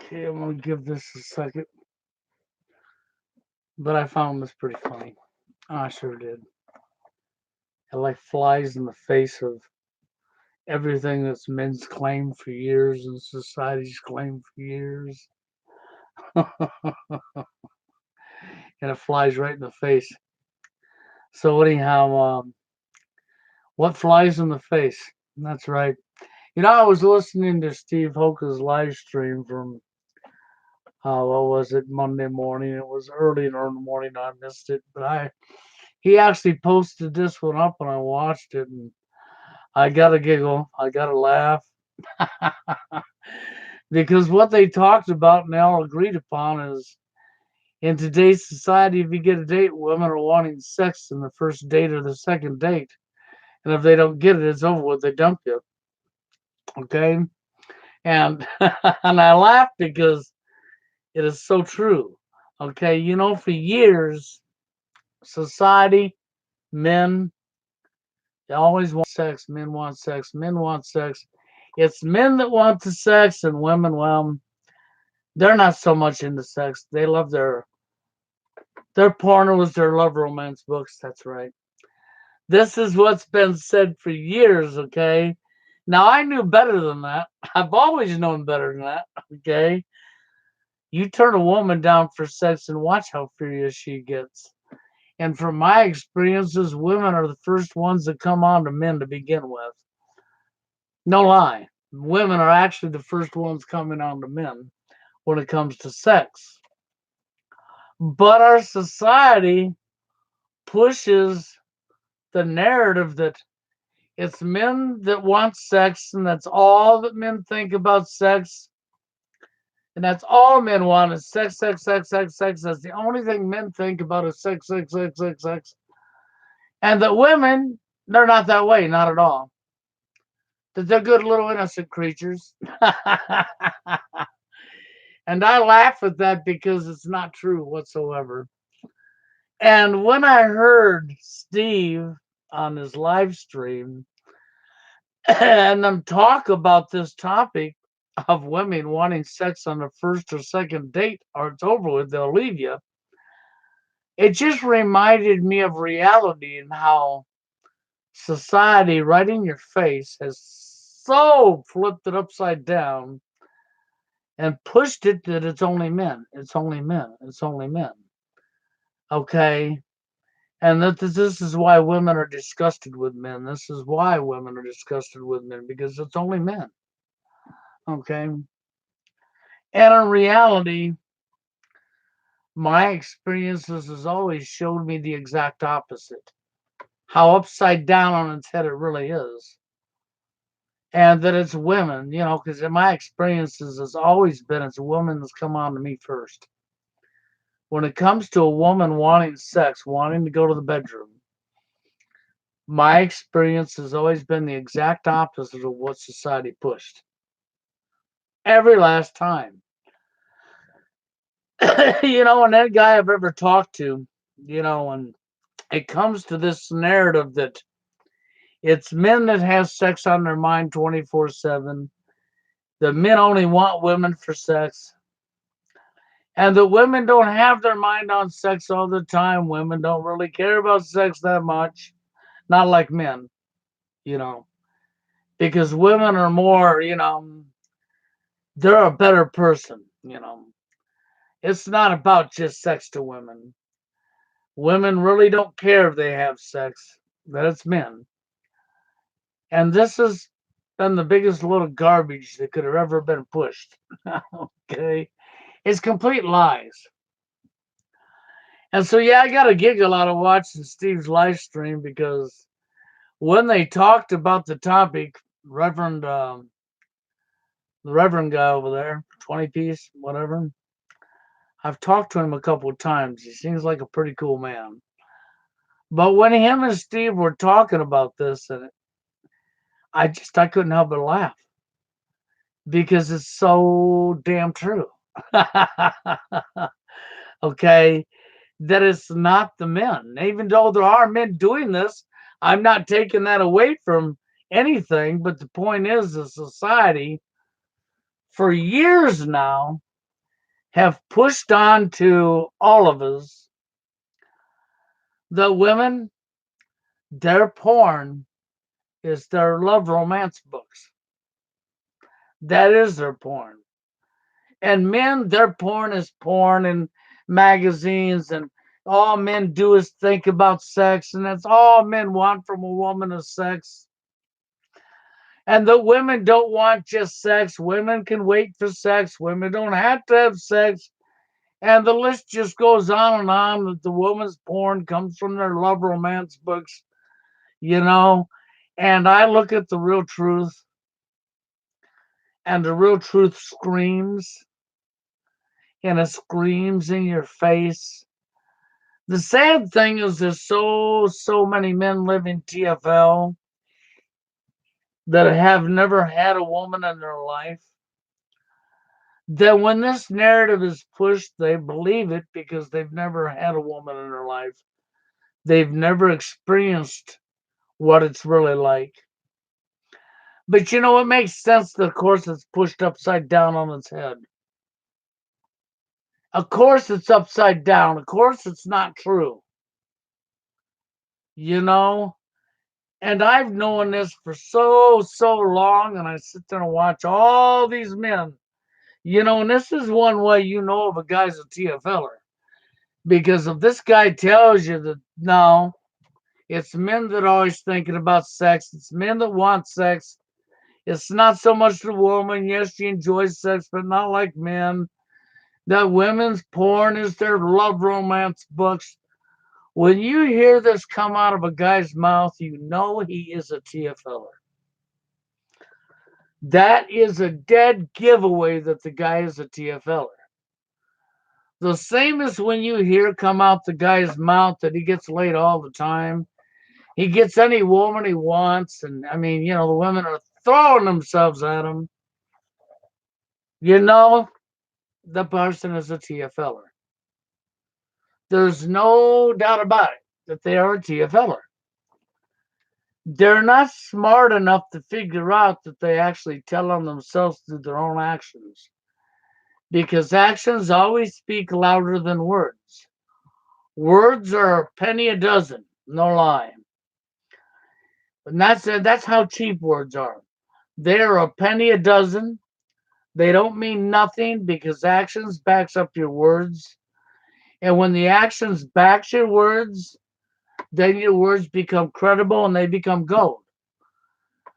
Okay, I'm gonna give this a second, but I found this pretty funny. I sure did. It like flies in the face of everything that's men's claimed for years and society's claimed for years, and it flies right in the face. So anyhow, what flies in the face? That's right. I was listening to Steve Hoka's live stream from what was it, Monday morning. It was early in the morning. I missed it, but I he actually posted this one up, and I watched it, and I got to giggle. I got to laugh because what they talked about and they all agreed upon is in today's society, if you get a date, women are wanting sex in the first date or the second date. And if they don't get it, it's over with. They dump you. Okay. And and I laugh because it is so true. Okay. For years, society, men, they always want sex. Men want sex. Men want sex. It's men that want the sex, and women, well, they're not so much into sex. They love their pornos, their love romance books. That's right. This is what's been said for years, okay? Now I knew better than that. I've always known better than that, okay? You turn a woman down for sex and watch how furious she gets. And from my experiences, women are the first ones that come on to men to begin with. No lie. Women are actually the first ones coming on to men when it comes to sex. But our society pushes the narrative that it's men that want sex, and that's all that men think about sex. And that's all men want is sex, sex, sex, sex, sex. That's the only thing men think about is sex, sex, sex, sex, sex. And that women, they're not that way, not at all. That they're good little innocent creatures. And I laugh at that because it's not true whatsoever. And when I heard Steve on his live stream and them talk about this topic of women wanting sex on the first or second date or it's over with, they'll leave you. It just reminded me of reality and how society right in your face has so flipped it upside down and pushed it that it's only men. It's only men. It's only men. Okay. And that this is why women are disgusted with men. This is why women are disgusted with men because it's only men. Okay. And in reality, my experiences has always showed me the exact opposite. How upside down on its head it really is. And that it's women, because in my experiences has always been it's women that's come on to me first. When it comes to a woman wanting sex, wanting to go to the bedroom, my experience has always been the exact opposite of what society pushed. Every last time. And that guy I've ever talked to, and it comes to this narrative that it's men that have sex on their mind 24/7. The men only want women for sex. And the women don't have their mind on sex all the time. Women don't really care about sex that much. Not like men, you know, because women are more, they're a better person. It's not about just sex to women. Women really don't care if they have sex, that it's men. And this has been the biggest load of garbage that could have ever been pushed. Okay. It's complete lies. And so, yeah, I got a giggle out of watching Steve's live stream because when they talked about the topic, Reverend, the Reverend guy over there, 20 piece, whatever, I've talked to him a couple of times. He seems like a pretty cool man. But when him and Steve were talking about this, and I couldn't help but laugh because it's so damn true. Okay, that it's not the men. Even though there are men doing this, I'm not taking that away from anything. But the point is, the society for years now. have pushed on to all of us that women, their porn is their love romance books. That is their porn. And men, their porn is porn and magazines, and all men do is think about sex, and that's all men want from a woman is sex. And the women don't want just sex. Women can wait for sex. Women don't have to have sex. And the list just goes on and on that the woman's porn comes from their love romance books, you know. And I look at the real truth, and the real truth screams, and it screams in your face. The sad thing is there's so many men living TFL that have never had a woman in their life, that when this narrative is pushed, they believe it because they've never had a woman in their life. They've never experienced what it's really like. But you know, it makes sense that, of course, it's pushed upside down on its head. Of course, it's upside down. Of course, it's not true. You know? And I've known this for so long, and I sit there and watch all these men. You know, and this is one way you know if a guy's a TFLer. Because if this guy tells you that no, it's men that are always thinking about sex, it's men that want sex. It's not so much the woman. Yes, she enjoys sex, but not like men. That women's porn is their love romance books. When you hear this come out of a guy's mouth, you know he is a TFLer. That is a dead giveaway that the guy is a TFLer. The same as when you hear come out the guy's mouth that he gets laid all the time. He gets any woman he wants, and I mean, you know, the women are throwing themselves at him. You know, the person is a TFLer. There's no doubt about it that they are a TFLer. They're not smart enough to figure out that they actually tell on themselves through their own actions. Because actions always speak louder than words. Words are a penny a dozen, no lie. And that's how cheap words are. They're a penny a dozen. They don't mean nothing because actions backs up your words. And when the actions backs your words, then your words become credible and they become gold.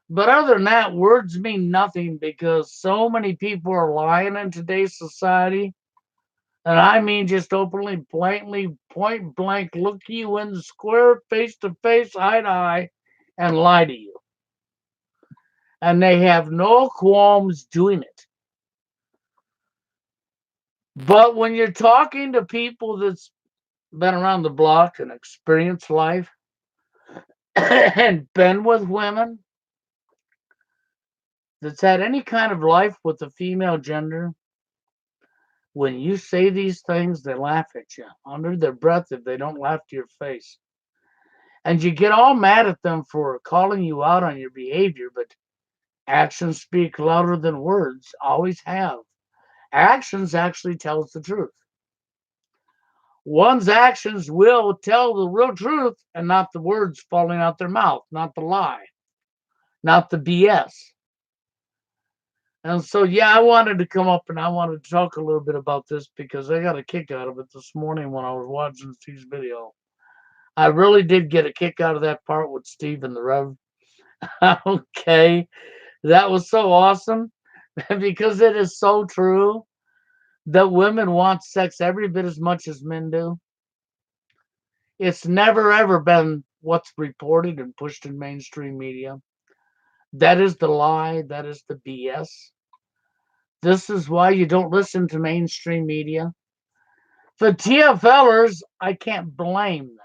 But other than that, words mean nothing because so many people are lying in today's society. And I mean just openly, blatantly, point blank, look you in the square, face to face, eye to eye, and lie to you. And they have no qualms doing it. But when you're talking to people that's been around the block and experienced life and been with women, that's had any kind of life with the female gender, when you say these things, they laugh at you under their breath if they don't laugh to your face. And you get all mad at them for calling you out on your behavior, but actions speak louder than words, always have. Actions actually tells the truth. One's actions will tell the real truth and not the words falling out their mouth, not the lie, not the BS. And so, yeah, I wanted to come up and I wanted to talk a little bit about this because I got a kick out of it this morning when I was watching Steve's video. I really did get a kick out of that part with Steve and the Rev. Okay, that was so awesome because it is so true that women want sex every bit as much as men do. It's never ever been what's reported and pushed in mainstream media. That is the lie. That is the BS. This is why you don't listen to mainstream media. The TFLers, I can't blame them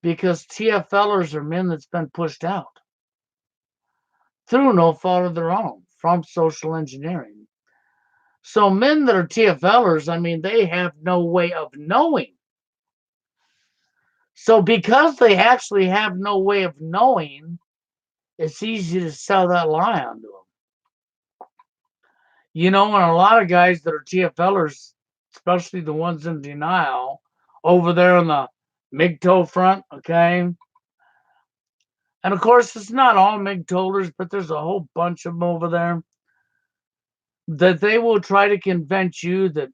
because TFLers are men that's been pushed out through no fault of their own from social engineering. So men that are TFLers, I mean, they have no way of knowing. So because they actually have no way of knowing, it's easy to sell that lie onto them. You know, and a lot of guys that are TFLers, especially the ones in denial, over there on the MGTOW front, okay? And of course, it's not all MGTOWers, but there's a whole bunch of them over there that they will try to convince you that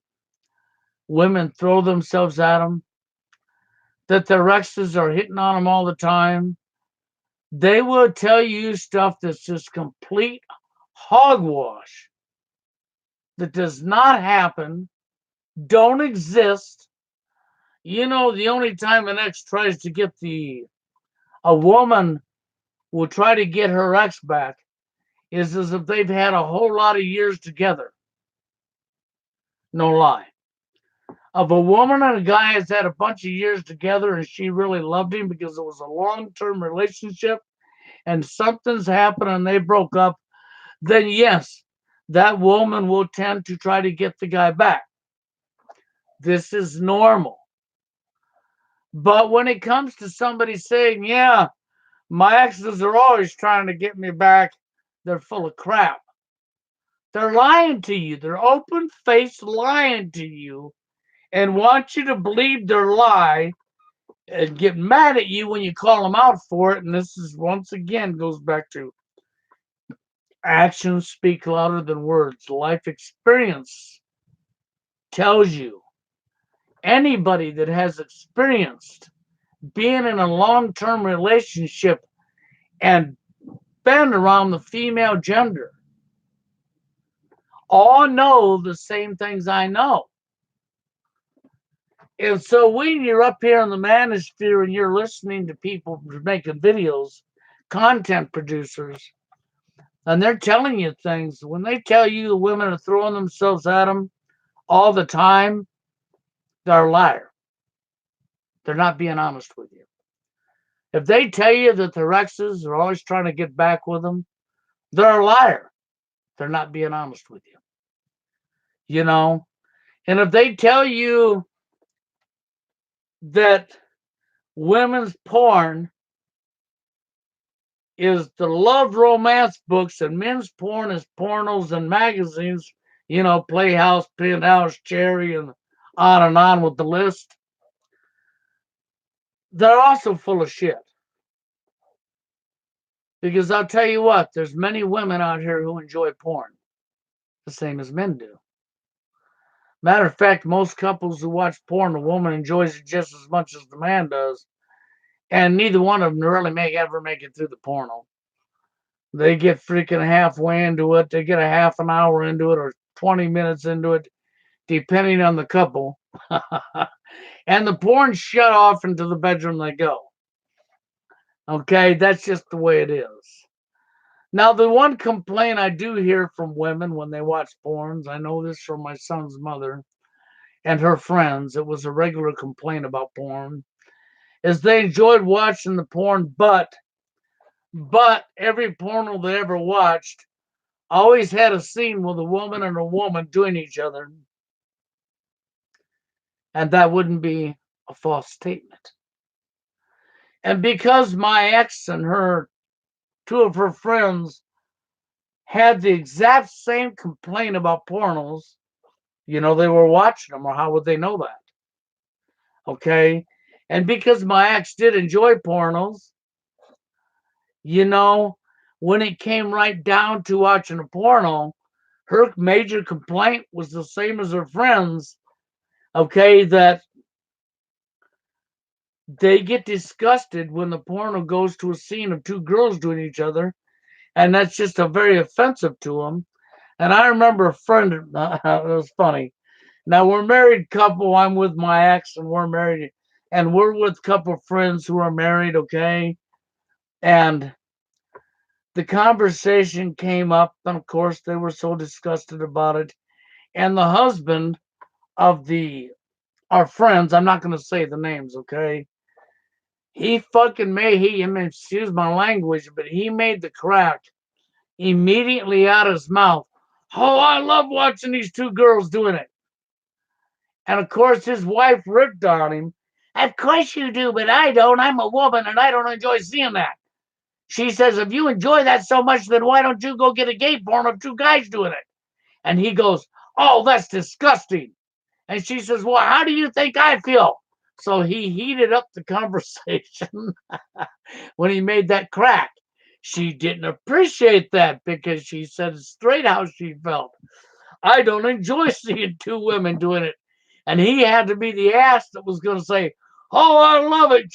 women throw themselves at them, that their exes are hitting on them all the time. They will tell you stuff that's just complete hogwash that does not happen, don't exist. You know, the only time an ex tries to get a woman will try to get her ex back is as if they've had a whole lot of years together. No lie. Of a woman and a guy has had a bunch of years together and she really loved him because it was a long-term relationship and something's happened and they broke up, then yes, that woman will tend to try to get the guy back. This is normal. But when it comes to somebody saying, yeah, my exes are always trying to get me back, they're full of crap. They're lying to you. They're open faced lying to you and want you to believe their lie and get mad at you when you call them out for it. And this is once again goes back to actions speak louder than words. Life experience tells you anybody that has experienced being in a long term relationship and been around the female gender all know the same things I know. And so when you're up here in the manosphere and you're listening to people making videos, content producers, and they're telling you things, when they tell you the women are throwing themselves at them all the time, they're a liar. They're not being honest with you. If they tell you that their exes are always trying to get back with them, they're a liar. They're not being honest with you. You know? And if they tell you that women's porn is the love romance books and men's porn is pornos and magazines, you know, Playhouse, Penthouse, Cherry, and on with the list, they're also full of shit. Because I'll tell you what, there's many women out here who enjoy porn, the same as men do. Matter of fact, most couples who watch porn, the woman enjoys it just as much as the man does. And neither one of them really ever make it through the porno. They get freaking halfway into it. They get a half an hour into it or 20 minutes into it, depending on the couple. And the porn shut off into the bedroom they go. Okay, that's just the way it is. Now, the one complaint I do hear from women when they watch porns, I know this from my son's mother and her friends, it was a regular complaint about porn, is they enjoyed watching the porn, but every porno they ever watched always had a scene with a woman and a woman doing each other. And that wouldn't be a false statement. And because my ex and two of her friends had the exact same complaint about pornos, you know, they were watching them, or how would they know that? Okay. And because my ex did enjoy pornos, you know, when it came right down to watching a porno, her major complaint was the same as her friends. Okay. That they get disgusted when the porno goes to a scene of two girls doing each other. And that's just a very offensive to them. And I remember a friend, it was funny. Now we're a married couple. I'm with my ex and we're married. And we're with a couple of friends who are married, okay? And the conversation came up. And of course, they were so disgusted about it. And the husband of our friends, I'm not going to say the names, okay? He fucking excuse my language, but he made the crack immediately out of his mouth. Oh, I love watching these two girls doing it. And of course, his wife ripped on him. Of course you do, but I don't. I'm a woman and I don't enjoy seeing that. She says, if you enjoy that so much, then why don't you go get a gay porn of two guys doing it? And he goes, "Oh, that's disgusting." And she says, "Well, how do you think I feel?" So he heated up the conversation when he made that crack. She didn't appreciate that because she said straight how she felt. "I don't enjoy seeing two women doing it." And he had to be the ass that was going to say, "Oh, I love it."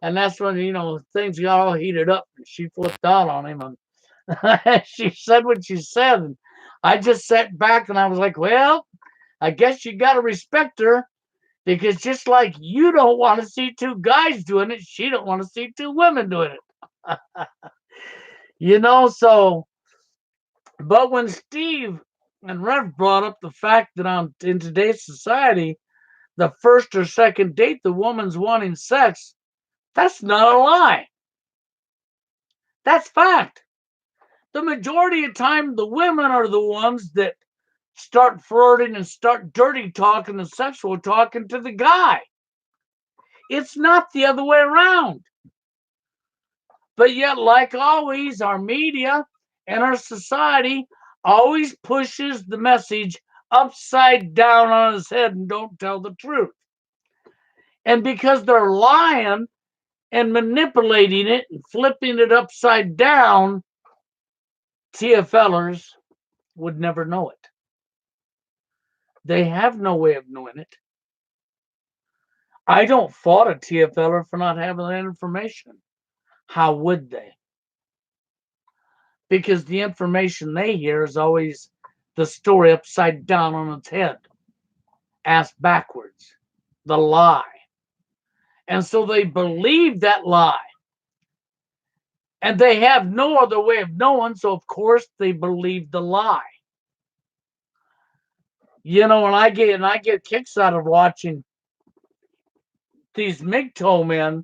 And that's when, things got all heated up and she flipped out on him. And she said what she said. And I just sat back and I was like, well, I guess you got to respect her because just like you don't want to see two guys doing it, she don't want to see two women doing it. So, but when Steve and Rev brought up the fact that in today's society, the first or second date, the woman's wanting sex, that's not a lie. That's fact. The majority of time, the women are the ones that start flirting and start dirty talking and sexual talking to the guy. It's not the other way around. But yet, like always, our media and our society always pushes the message upside down on his head and don't tell the truth. And because they're lying and manipulating it and flipping it upside down, TFLers would never know it. They have no way of knowing it. I don't fault a TFLer for not having that information. How would they? Because the information they hear is always the story upside down on its head, ass backwards, the lie. And so they believe that lie. And they have no other way of knowing, so of course they believe the lie. And I get kicks out of watching these MGTOW men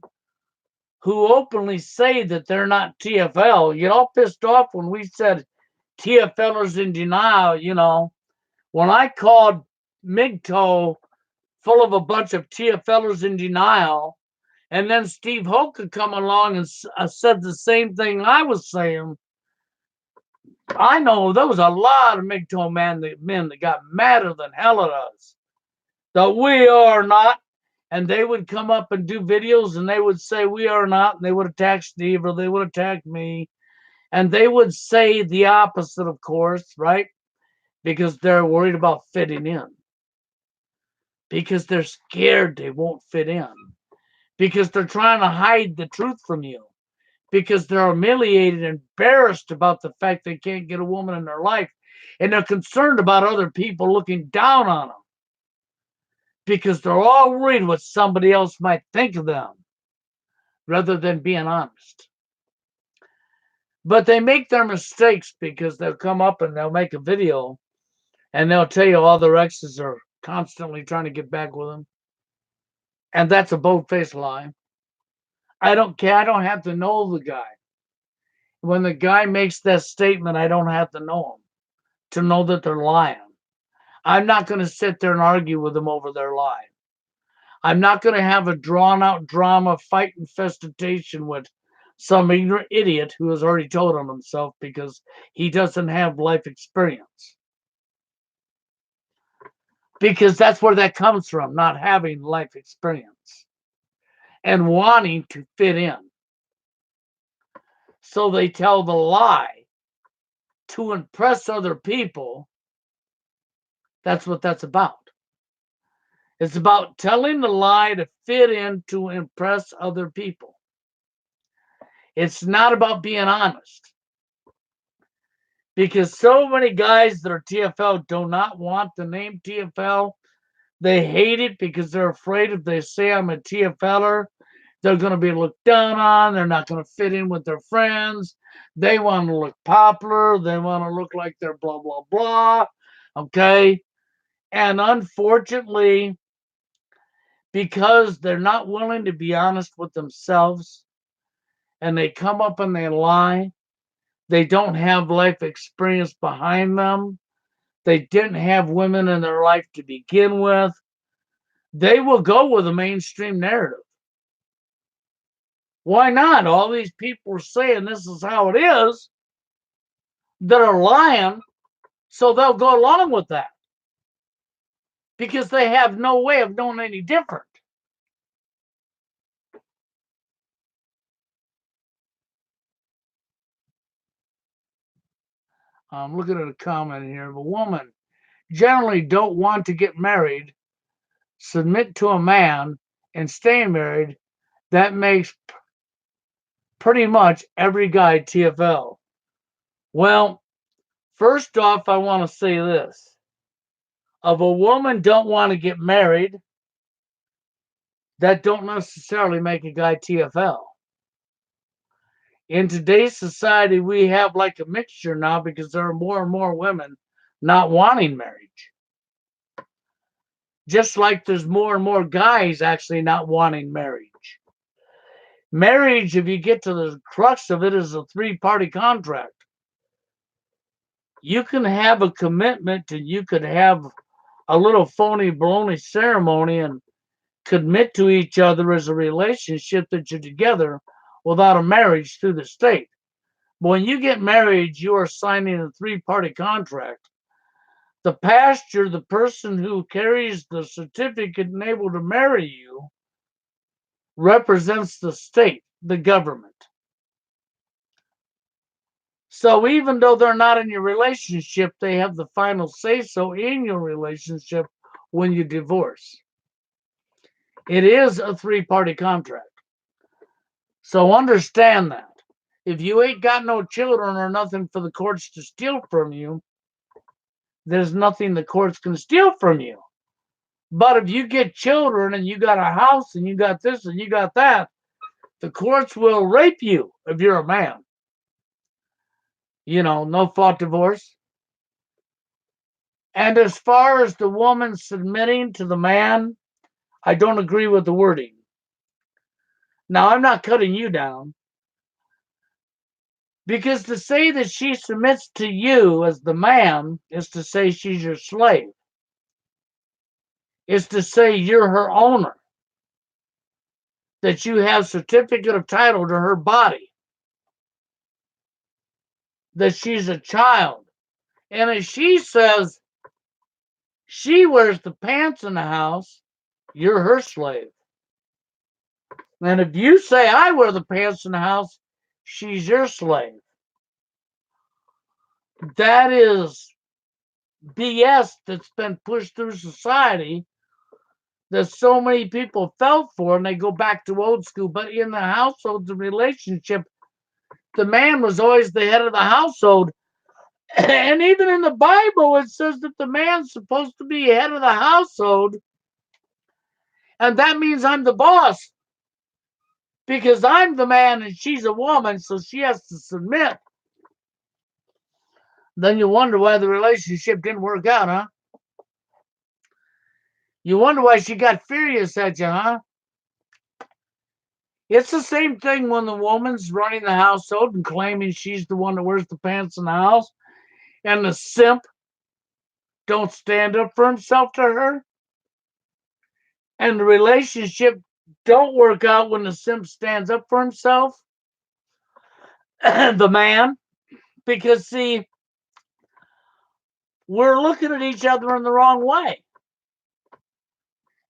who openly say that they're not TFL. Get all pissed off when we said TFLers in denial. When I called MGTOW full of a bunch of TFLers in denial, and then Steve Hoke could come along and said the same thing I was saying, I know there was a lot of MGTOW men that got madder than hell at us. That we are not. And they would come up and do videos and they would say we are not. And they would attack Steve or they would attack me. And they would say the opposite, of course, right? Because they're worried about fitting in. Because they're scared they won't fit in. Because they're trying to hide the truth from you. Because they're humiliated and embarrassed about the fact they can't get a woman in their life. And they're concerned about other people looking down on them. Because they're all worried what somebody else might think of them rather than being honest. But they make their mistakes because they'll come up and they'll make a video and they'll tell you all their exes are constantly trying to get back with them. And that's a bold-faced lie. I don't care. I don't have to know the guy. When the guy makes that statement, I don't have to know him to know that they're lying. I'm not going to sit there and argue with them over their lie. I'm not going to have a drawn-out drama, fight infestation with some ignorant idiot who has already told on himself because he doesn't have life experience. Because that's where that comes from, not having life experience and wanting to fit in. So they tell the lie to impress other people. That's what that's about. It's about telling the lie to fit in to impress other people. It's not about being honest. Because so many guys that are TFL do not want the name TFL. They hate it because they're afraid if they say I'm a TFLer, they're going to be looked down on. They're not going to fit in with their friends. They want to look popular. They want to look like they're blah, blah, blah. Okay? And unfortunately, because they're not willing to be honest with themselves and they come up and they lie, they don't have life experience behind them. They didn't have women in their life to begin with. They will go with the mainstream narrative. Why not? All these people are saying this is how it is that are lying. So they'll go along with that because they have no way of knowing any different. I'm looking at a comment here. If a woman generally don't want to get married, submit to a man, and stay married, that makes pretty much every guy TFL. Well, first off, I want to say this. If a woman don't want to get married, that don't necessarily make a guy TFL. In today's society, we have like a mixture now because there are more and more women not wanting marriage. Just like there's more and more guys actually not wanting marriage. Marriage, if you get to the crux of it, is a three-party contract. You can have a commitment and you could have a little phony baloney ceremony and commit to each other as a relationship that you're together without a marriage through the state. But when you get married, you are signing a three-party contract. The pastor, the person who carries the certificate and able to marry you, represents the state, the government. So even though they're not in your relationship, they have the final say so in your relationship when you divorce. It is a three-party contract. So understand that. If you ain't got no children or nothing for the courts to steal from you, there's nothing the courts can steal from you. But if you get children and you got a house and you got this and you got that, the courts will rape you if you're a man. No fault divorce. And as far as the woman submitting to the man, I don't agree with the wording. Now, I'm not cutting you down. Because to say that she submits to you as the man is to say she's your slave. Is to say you're her owner. That you have certificate of title to her body. That she's a child. And if she says she wears the pants in the house, you're her slave. And if you say I wear the pants in the house, she's your slave. That is BS that's been pushed through society that so many people fell for, and they go back to old school. But in the household, the relationship, the man was always the head of the household. And even in the Bible, it says that the man's supposed to be head of the household. And that means I'm the boss. Because I'm the man and she's a woman, so she has to submit. Then you wonder why the relationship didn't work out, huh? You wonder why she got furious at you, huh? It's the same thing when the woman's running the household and claiming she's the one that wears the pants in the house, and the simp don't stand up for himself to her. And the relationship don't work out when the simp stands up for himself. The man. Because, see, we're looking at each other in the wrong way.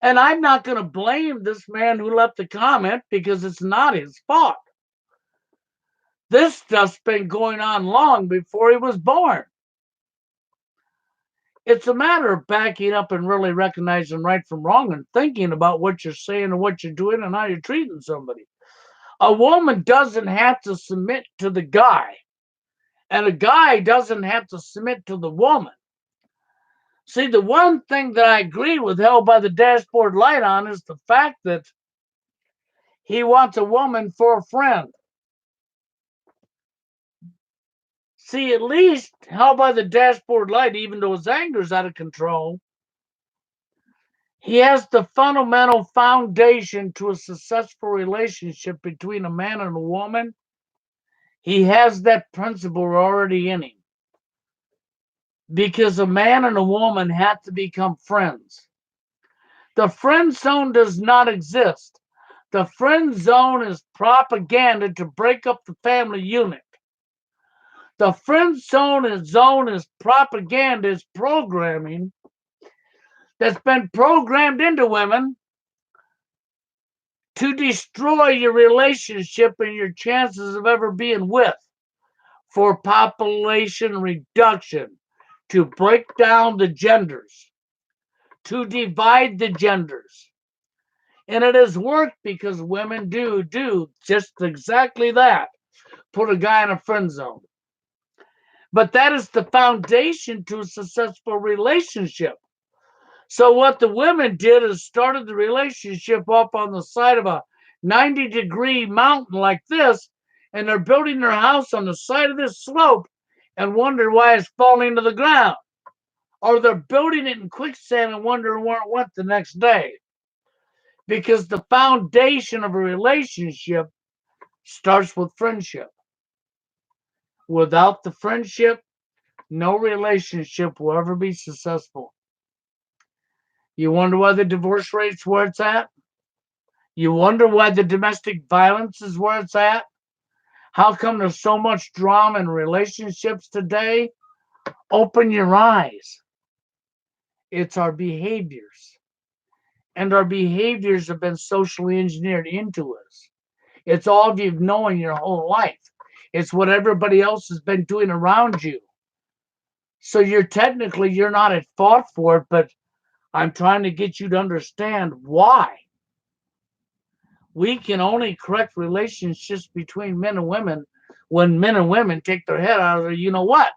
And I'm not going to blame this man who left the comment because it's not his fault. This stuff's been going on long before he was born. It's a matter of backing up and really recognizing right from wrong and thinking about what you're saying and what you're doing and how you're treating somebody. A woman doesn't have to submit to the guy, and a guy doesn't have to submit to the woman. See, the one thing that I agree with Hell by the Dashboard Light on is the fact that he wants a woman for a friend. See, at least Hell by the Dashboard Light, even though his anger's out of control, he has the fundamental foundation to a successful relationship between a man and a woman. He has that principle already in him. Because a man and a woman have to become friends. The friend zone does not exist. The friend zone is propaganda to break up the family unit. The friend zone is propaganda, is programming that's been programmed into women to destroy your relationship and your chances of ever being with, for population reduction, to break down the genders, to divide the genders. And it has worked because women do just exactly that. Put a guy in a friend zone. But that is the foundation to a successful relationship. So what the women did is started the relationship up on the side of a 90-degree mountain like this, and they're building their house on the side of this slope and wonder why it's falling to the ground. Or they're building it in quicksand and wondering where it went the next day. Because the foundation of a relationship starts with friendship. Without the friendship, no relationship will ever be successful. You wonder why the divorce rate's where it's at? You wonder why the domestic violence is where it's at? How come there's so much drama in relationships today? Open your eyes. It's our behaviors. And our behaviors have been socially engineered into us. It's all you've known your whole life. It's what everybody else has been doing around you. So you're not at fault for it, but I'm trying to get you to understand why. We can only correct relationships between men and women when men and women take their head out of the you know what.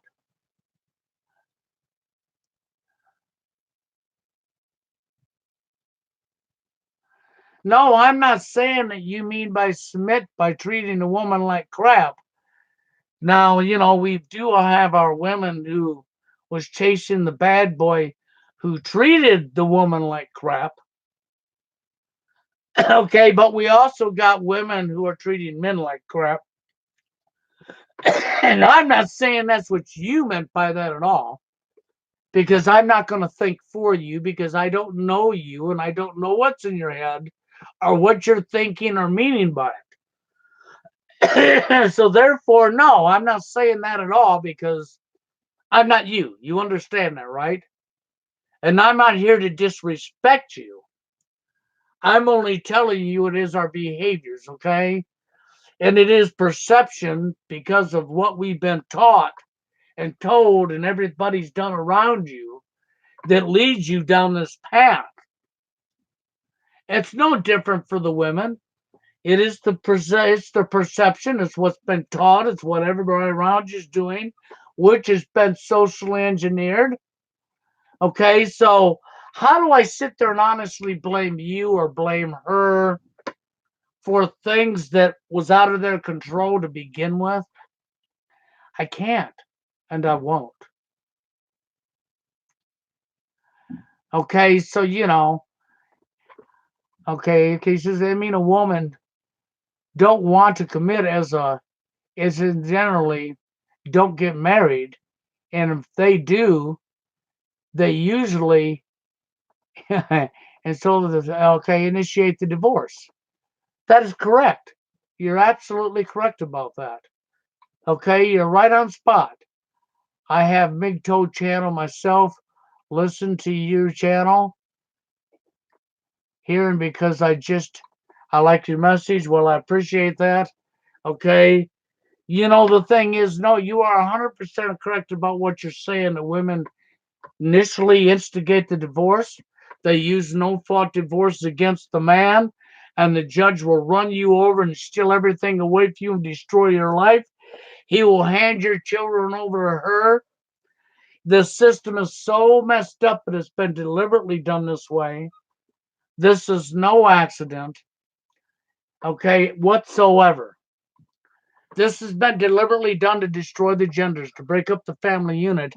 No, I'm not saying that you mean by submit by treating a woman like crap. Now, we do have our women who was chasing the bad boy who treated the woman like crap. Okay, but we also got women who are treating men like crap. And I'm not saying that's what you meant by that at all, because I'm not going to think for you because I don't know you and I don't know what's in your head or what you're thinking or meaning by it. So therefore, no, I'm not saying that at all because I'm not you. You understand that, right? And I'm not here to disrespect you. I'm only telling you it is our behaviors, okay? And it is perception because of what we've been taught and told and everybody's done around you that leads you down this path. It's no different for the women. It's the perception. It's what's been taught. It's what everybody around you is doing, which has been socially engineered. Okay, so how do I sit there and honestly blame you or blame her for things that was out of their control to begin with? I can't, and I won't. Okay, so okay, so I mean a woman don't want to commit as in generally don't get married, and if they do, they usually and so initiate the divorce. That is correct. You're absolutely correct about that. Okay, you're right on spot. I have MGTOW channel myself. Listen to your channel here, and because I like your message. Well, I appreciate that. Okay. The thing is, no, you are 100% correct about what you're saying. The women initially instigate the divorce. They use no fault divorce against the man, and the judge will run you over and steal everything away from you and destroy your life. He will hand your children over to her. The system is so messed up, it has been deliberately done this way. This is no accident, okay, whatsoever. This has been deliberately done to destroy the genders, to break up the family unit,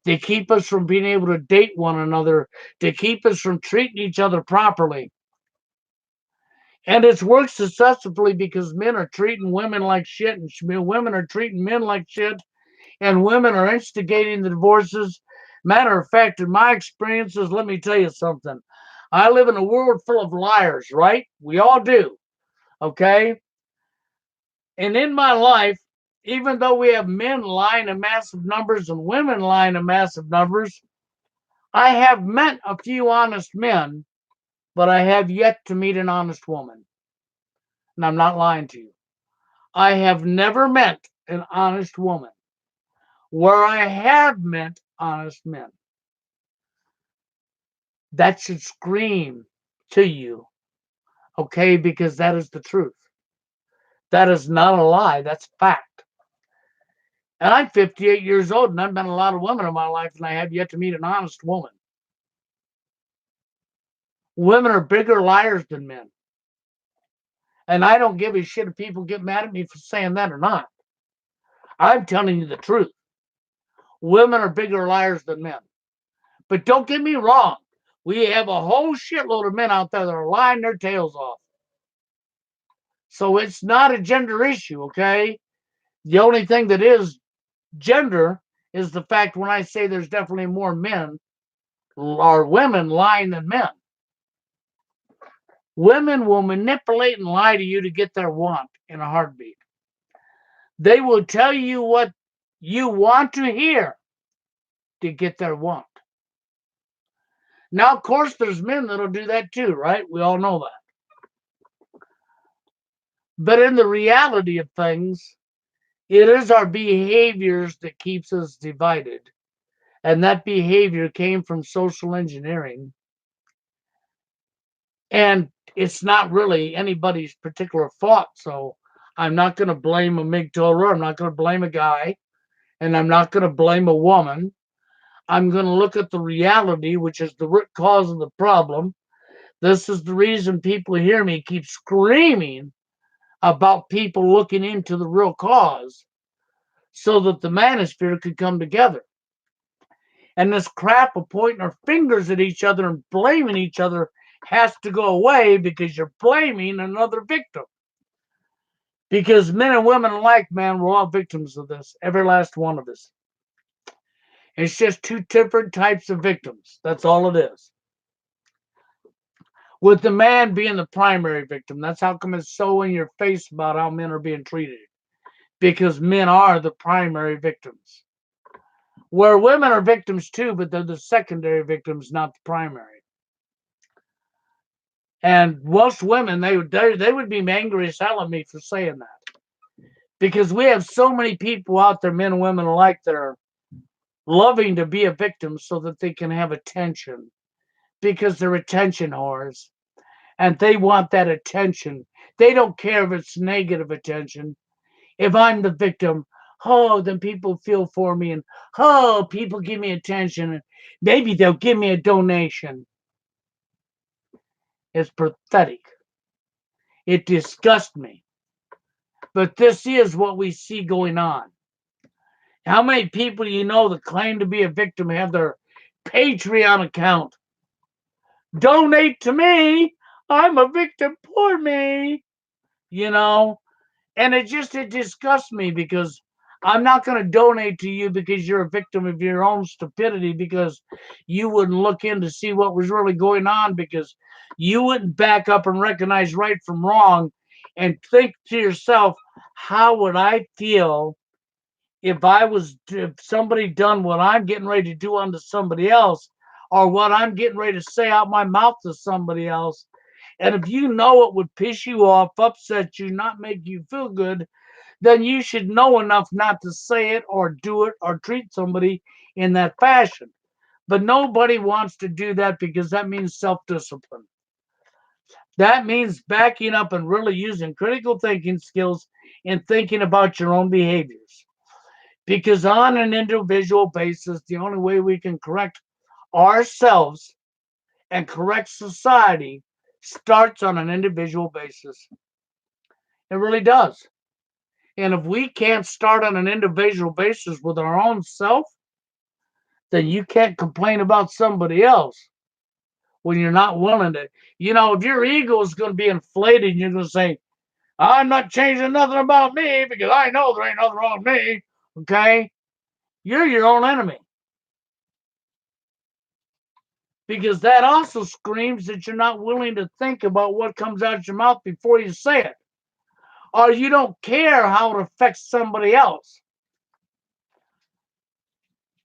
to keep us from being able to date one another, to keep us from treating each other properly. And it's worked successfully because men are treating women like shit, and women are treating men like shit, and women are instigating the divorces. Matter of fact, in my experiences, let me tell you something. I live in a world full of liars, right? We all do. Okay? And in my life, even though we have men lying in massive numbers and women lying in massive numbers, I have met a few honest men, but I have yet to meet an honest woman. And I'm not lying to you. I have never met an honest woman. Where I have met honest men, that should scream to you, okay? Because that is the truth. That is not a lie, that's fact. And I'm 58 years old and I've met a lot of women in my life and I have yet to meet an honest woman. Women are bigger liars than men. And I don't give a shit if people get mad at me for saying that or not. I'm telling you the truth. Women are bigger liars than men. But don't get me wrong. We have a whole shitload of men out there that are lying their tails off. So it's not a gender issue, okay? The only thing that is gender is the fact when I say there's definitely more men or women lying than men. Women will manipulate and lie to you to get their want in a heartbeat. They will tell you what you want to hear to get their want. Now, of course, there's men that'll do that too, right? We all know that. But in the reality of things, it is our behaviors that keeps us divided. And that behavior came from social engineering. And it's not really anybody's particular fault. So I'm not going to blame a MGTOWer. I'm not going to blame a guy. And I'm not going to blame a woman. I'm going to look at the reality, which is the root cause of the problem. This is the reason people hear me keep screaming about people looking into the real cause so that the manosphere could come together. And this crap of pointing our fingers at each other and blaming each other has to go away because you're blaming another victim. Because men and women alike, man, we're all victims of this, every last one of us. It's just two different types of victims. That's all it is. With the man being the primary victim, that's how come it's so in your face about how men are being treated. Because men are the primary victims. Where women are victims too, but they're the secondary victims, not the primary. And most women, they would be angry as hell at me for saying that. Because we have so many people out there, men and women alike, that are loving to be a victim so that they can have attention. Because they're attention whores. And they want that attention. They don't care if it's negative attention. If I'm the victim, oh, then people feel for me and oh, people give me attention and maybe they'll give me a donation. It's pathetic. It disgusts me. But this is what we see going on. How many people do you know that claim to be a victim have their Patreon account? Donate to me. I'm a victim. Poor me. You know, and it disgusts me because I'm not going to donate to you because you're a victim of your own stupidity because you wouldn't look in to see what was really going on because you wouldn't back up and recognize right from wrong and think to yourself, how would I feel if somebody done what I'm getting ready to do unto somebody else or what I'm getting ready to say out my mouth to somebody else? And if you know it would piss you off, upset you, not make you feel good, then you should know enough not to say it or do it or treat somebody in that fashion. But nobody wants to do that because that means self-discipline. That means backing up and really using critical thinking skills and thinking about your own behaviors. Because on an individual basis, the only way we can correct ourselves and correct society starts on an individual basis. It really does. And if we can't start on an individual basis with our own self, then you can't complain about somebody else when you're not willing to. You know, if your ego is going to be inflated and you're going to say, I'm not changing nothing about me because I know there ain't nothing wrong with me, okay? You're your own enemy. Because that also screams that you're not willing to think about what comes out your mouth before you say it. or you don't care how it affects somebody else.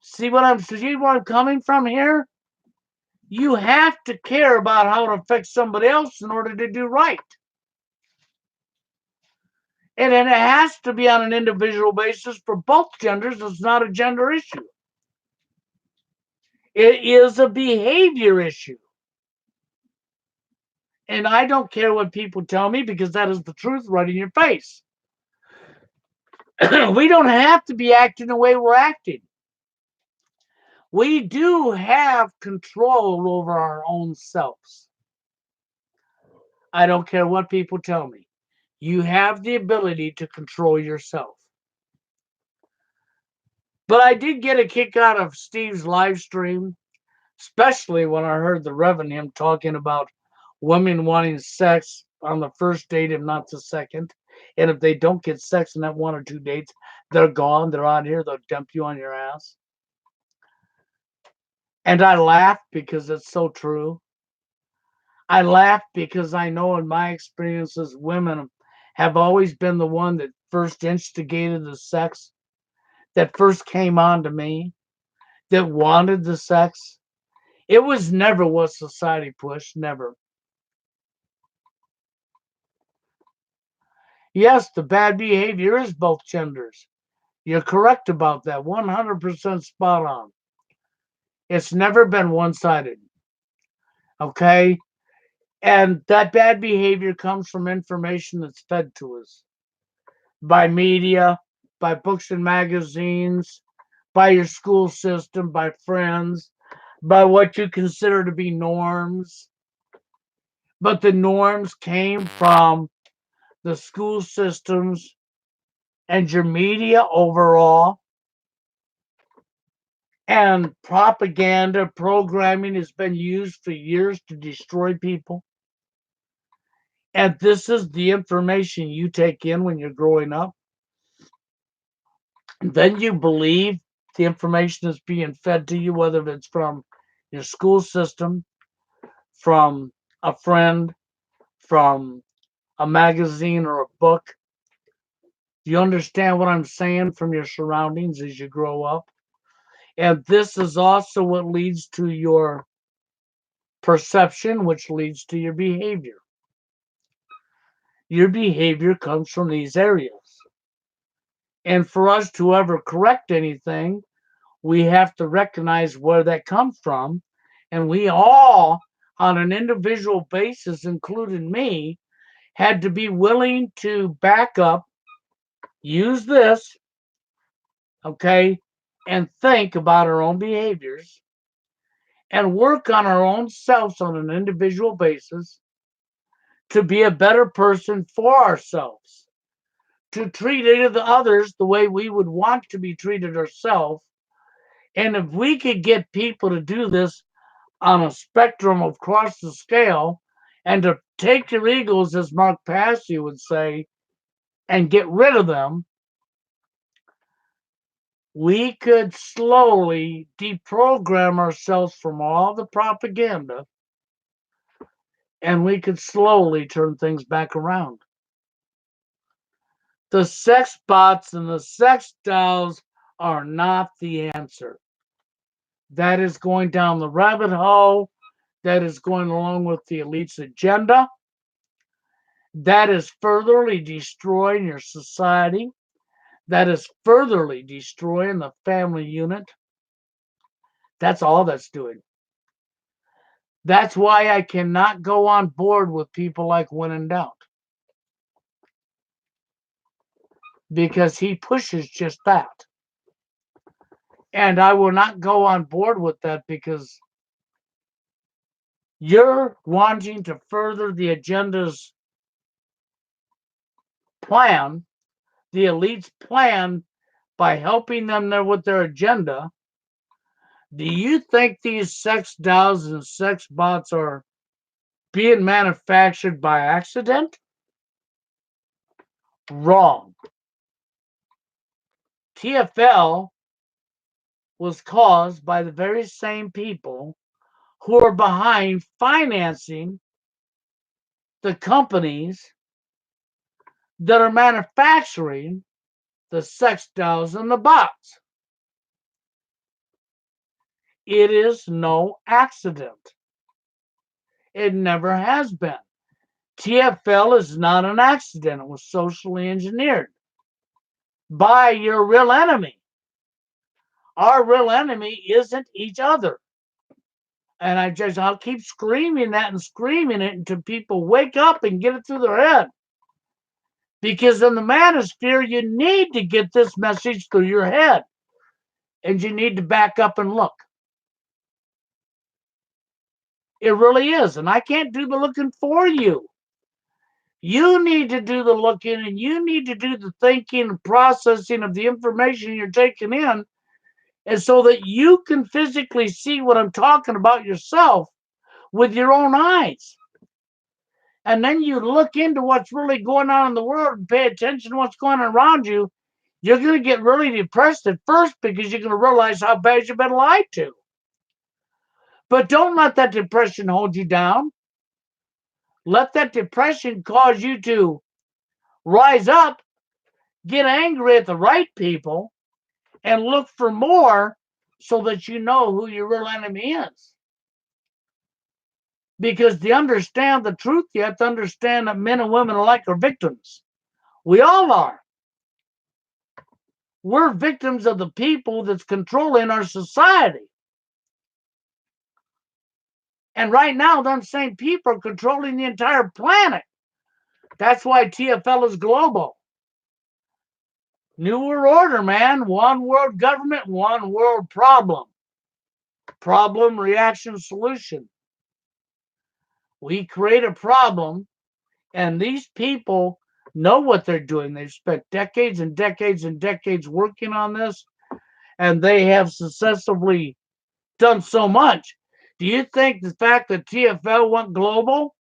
See where I'm coming from here? You have to care about how it affects somebody else in order to do right. And it has to be on an individual basis for both genders. It's not a gender issue. It is a behavior issue. And I don't care what people tell me because that is the truth right in your face. We don't have to be acting the way we're acting. We do have control over our own selves. I don't care what people tell me. You have the ability to control yourself. But I did get a kick out of Steve's live stream, especially when I heard the Reverend him talking about women wanting sex on the first date and not the second. And if they don't get sex in that one or two dates, they're gone. They're out here. They'll dump you on your ass. And I laughed because it's so true. I laugh because I know in my experiences, women have always been the one that first instigated the sex, that first came on to me, that wanted the sex. It was never what society pushed, never. Yes, the bad behavior is both genders. You're correct about that, 100% spot on. It's never been one sided, okay? And that bad behavior comes from information that's fed to us by media, by books and magazines, by your school system, by friends, by what you consider to be norms. But the norms came from the school systems and your media overall. And propaganda programming has been used for years to destroy people. And this is the information you take in when you're growing up. Then you believe the information is being fed to you, whether it's from your school system, from a friend, from a magazine or a book. Do you understand what I'm saying? From your surroundings as you grow up? And this is also what leads to your perception, which leads to your behavior. Your behavior comes from these areas. And for us to ever correct anything, we have to recognize where that comes from. And we all, on an individual basis, including me, had to be willing to back up, use this, okay, and think about our own behaviors and work on our own selves on an individual basis to be a better person for ourselves, to treat the others the way we would want to be treated ourselves. And if we could get people to do this on a spectrum across the scale and to take their egos, as Mark Passy would say, and get rid of them, we could slowly deprogram ourselves from all the propaganda and we could slowly turn things back around. The sex bots and the sex dolls are not the answer. That is going down the rabbit hole. That is going along with the elite's agenda. That is furtherly destroying your society. That is furtherly destroying the family unit. That's all that's doing. That's why I cannot go on board with people like When in Doubt. Because he pushes just that. And I will not go on board with that because you're wanting to further the agenda's plan, the elite's plan, by helping them there with their agenda. Do you think these sex dolls and sex bots are being manufactured by accident? Wrong. TFL was caused by the very same people who are behind financing the companies that are manufacturing the sex dolls in the box. It is no accident. It never has been. TFL is not an accident. It was socially engineered by your real enemy. Our real enemy isn't each other. And I'll keep screaming that and screaming it until people wake up and get it through their head. Because in the manosphere, you need to get this message through your head. And you need to back up and look. It really is. And I can't do the looking for you. You need to do the looking, and you need to do the thinking and processing of the information you're taking in, and so that you can physically see what I'm talking about yourself with your own eyes. And then you look into what's really going on in the world and pay attention to what's going on around you. You're going to get really depressed at first because you're going to realize how bad you've been lied to. But don't let that depression hold you down. Let that depression cause you to rise up, get angry at the right people, and look for more so that you know who your real enemy is. Because to understand the truth, you have to understand that men and women alike are victims. We all are. We're victims of the people that's controlling our society. And right now, those same people are controlling the entire planet. That's why TFL is global. New World Order, man. One world government, one world problem. Problem, reaction, solution. We create a problem, and these people know what they're doing. They've spent decades and decades and decades working on this, and they have successfully done so much. Do you think the fact that TFL went global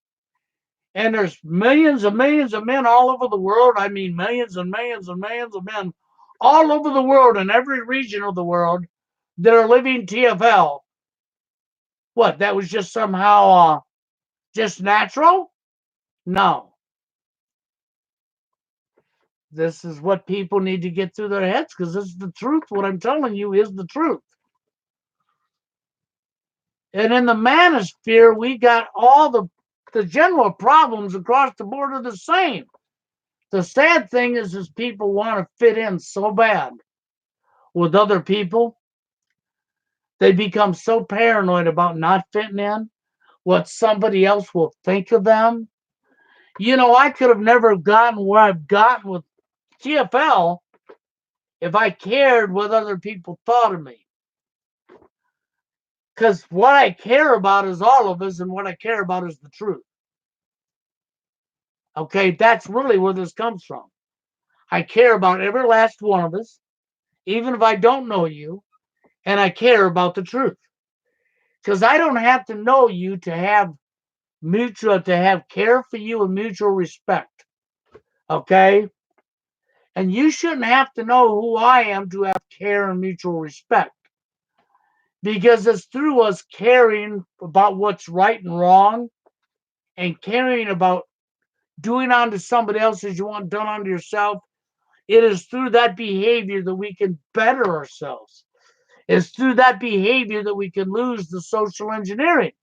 and there's millions and millions of men all over the world, I mean millions and millions and millions of men all over the world in every region of the world that are living TFL, what, that was just somehow just natural? No. This is what people need to get through their heads because this is the truth. What I'm telling you is the truth. And in the manosphere, we got all the general problems across the board are the same. The sad thing is people want to fit in so bad with other people. They become so paranoid about not fitting in, what somebody else will think of them. You know, I could have never gotten where I've gotten with TFL if I cared what other people thought of me. Because what I care about is all of us, and what I care about is the truth. Okay, that's really where this comes from. I care about every last one of us, even if I don't know you, and I care about the truth. Because I don't have to know you to have care for you and mutual respect. Okay? And you shouldn't have to know who I am to have care and mutual respect. Because it's through us caring about what's right and wrong and caring about doing unto somebody else as you want done unto yourself. It is through that behavior that we can better ourselves. It's through that behavior that we can lose the social engineering.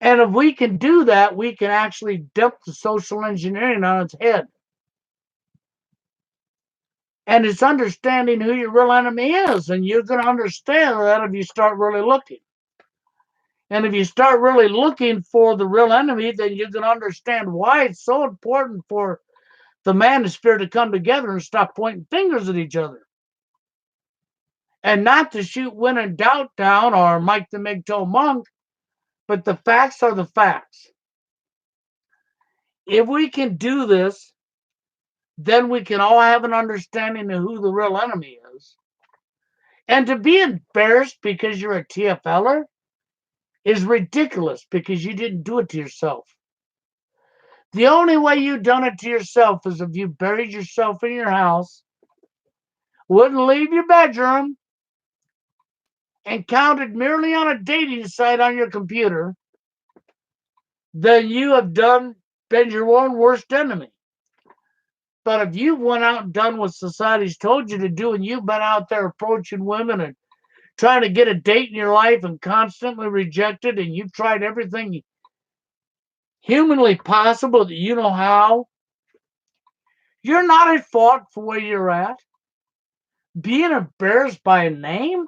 And if we can do that, we can actually dump the social engineering on its head. And it's understanding who your real enemy is. And you're going to understand that if you start really looking. And if you start really looking for the real enemy, then you're going to understand why it's so important for the manosphere to come together and stop pointing fingers at each other. And not to shoot when in doubt down or Mike the Migto Monk, but the facts are the facts. If we can do this, then we can all have an understanding of who the real enemy is. And to be embarrassed because you're a TFLer is ridiculous because you didn't do it to yourself. The only way you've done it to yourself is if you buried yourself in your house, wouldn't leave your bedroom, and counted merely on a dating site on your computer, then you have been your own worst enemy. But if you went out and done what society's told you to do, and you've been out there approaching women and trying to get a date in your life and constantly rejected, and you've tried everything humanly possible that you know how, you're not at fault for where you're at. Being embarrassed by a name?